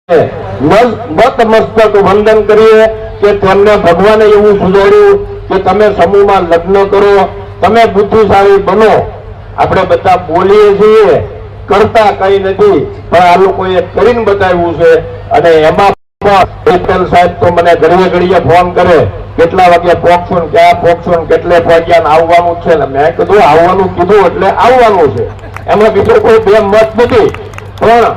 નતમસ્તક વંદન કરીએ કે તેમને ભગવાને એવું સુધાર્યું કે તમે સમૂહમાં લગ્ન કરો, તમે બુદ્ધિશાળી બનો. આપણે બધા બોલીએ છીએ, કરતા કઈ નથી, પણ આ લોકોએ કરીને બતાવ્યું છે. અને એમાં પણ સાહેબ તો મને ઘડીએ ઘડીએ ફોન કરે, કેટલા વાગે પહોંચશો ને ક્યાં પહોંચશો ને કેટલે પહોંચ્યા આવવાનું છે ને. મેં કીધું આવવાનું કીધું એટલે આવવાનું છે, એમાં બીજો કોઈ બે મત નથી. પણ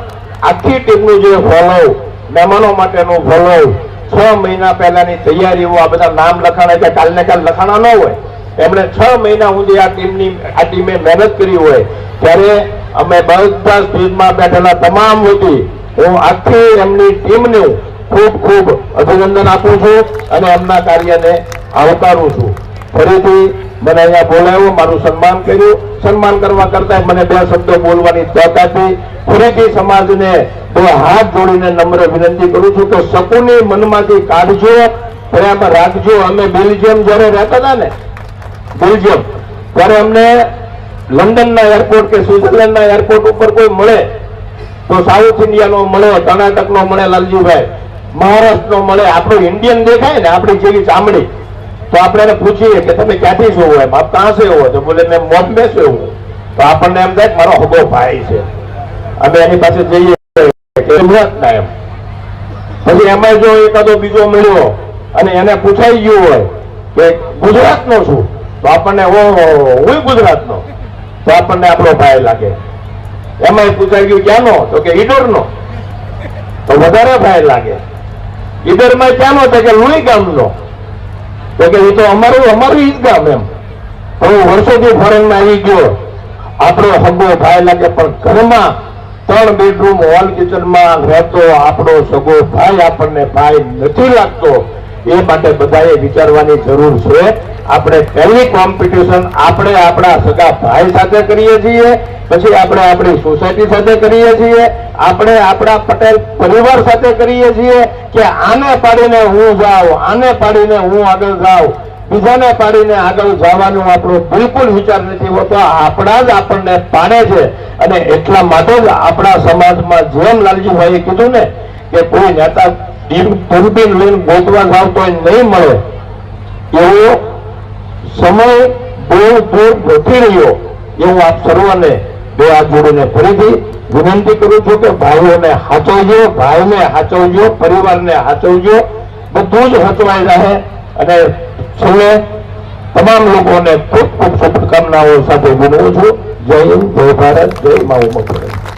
આખી ટીમનું જે ફોલો, મહેમાનો માટેનું ફોલો, 6 મહિના પહેલાની તૈયારીઓ, આ બધા નામ લખાણા કે કાલને કાલ લખાણા ન હોય, એમણે 6 મહિના સુધી આ ટીમે મહેનત કરી હોય. ત્યારે અમે બધા સ્ટેજમાં બેઠેલા તમામ વતી હું આખી એમની ટીમને ખૂબ ખૂબ અભિનંદન આપું છું અને એમના કાર્યને આવકારું છું. ફરીથી મને અહીંયા બોલાવ્યો, મારું સન્માન કર્યું. સન્માન કરવા કરતા મને 2 શબ્દો બોલવાની તક આપી. ફરીથી સમાજને 2 હાથ જોડીને નમ્ર વિનંતી કરું છું કે શકુની મનમાંથી કાઢજો, પ્રેમ રાખજો. અમે બેલ્જિયમ જયારે રહેતા હતા ને, બેલ્જિયમ, ત્યારે અમને લંડનના એરપોર્ટ કે સ્વિટ્ઝરલેન્ડના એરપોર્ટ ઉપર કોઈ મળે તો સાઉથ ઇન્ડિયાનો મળે, કર્ણાટકનો મળે લાલજીભાઈ, મહારાષ્ટ્રનો મળે, આપણો ઇન્ડિયન દેખાય ને આપણી જેવી ચામડી, તો આપણે એને પૂછીએ કે તમે ક્યાંથી છો? એમ આપ કાં સે હો? તો બોલે મેં બોમ્બે સે હું. તો આપણને એમ થાય મારો હગો ભાઈ છે, અમે એની પાસે જઈએ ગુજરાતના એમ. પછી એમાં જો એકાદો બીજો મળ્યો અને એને પૂછાઈ ગયું હોય કે ગુજરાતનો છું, તો આપણને હું ગુજરાતનો, તો આપણને આપણો ભાઈ લાગે. એમાં પૂછાઈ ગયું ક્યાંનો? તો કે ઈડરનો, તો વધારે ભાઈ લાગે. ઈડરમાં ક્યાંનો? તો કે લુઈ ગામનો, તો કે એ તો અમારું ઈ જ ગામ એમ. હું વર્ષોથી ફોરેનમાં આવી ગયો, આપણો હગો ભાઈ લાગે. પણ ઘરમાં 3 બેડરૂમ હોલ કિચનમાં રહેતો આપણો સગો ભાઈ આપણને ભાઈ નથી લાગતો. એ માટે બધાએ વિચારવાની જરૂર છે. આપણે પહેલી કોમ્પિટિશન આપણે આપણા સગા ભાઈ સાથે કરીએ છીએ, પછી આપણે આપણી સોસાયટી સાથે કરીએ છીએ, આપણે આપણા પટેલ પરિવાર સાથે કરીએ છીએ કે આને પાડીને હું જાઉં, આને પાડીને હું આગળ જાઉં, બીજાને પાડીને આગળ જવાનો આપણો બિલકુલ વિચાર નથી હોતો. આપણા જ આપણને પાડે છે. અને એટલા માટે જ આપણા સમાજમાં જેમ લાલજીભાઈએ કીધું ને કે કોઈ નેતા દૂરબીન લઈને ગોતવા જાવ તો નહીં મળે, એવો સમય બહુ દૂર નથી રહ્યો. એવું આપ સર્વને 2 હાથ જોડીને ફરીથી વિનંતી કરું છું કે ભાઈઓને હાચવજો, ભાઈને હાચવજો, પરિવારને હાચવજો, બધું જ હચવાઈ રહે. અને છેલ્લે તમામ લોકોને ખૂબ ખૂબ શુભકામનાઓ સાથે વિનવું છું. જય હિન્દ, જય ભારત, જય મા ઉમા.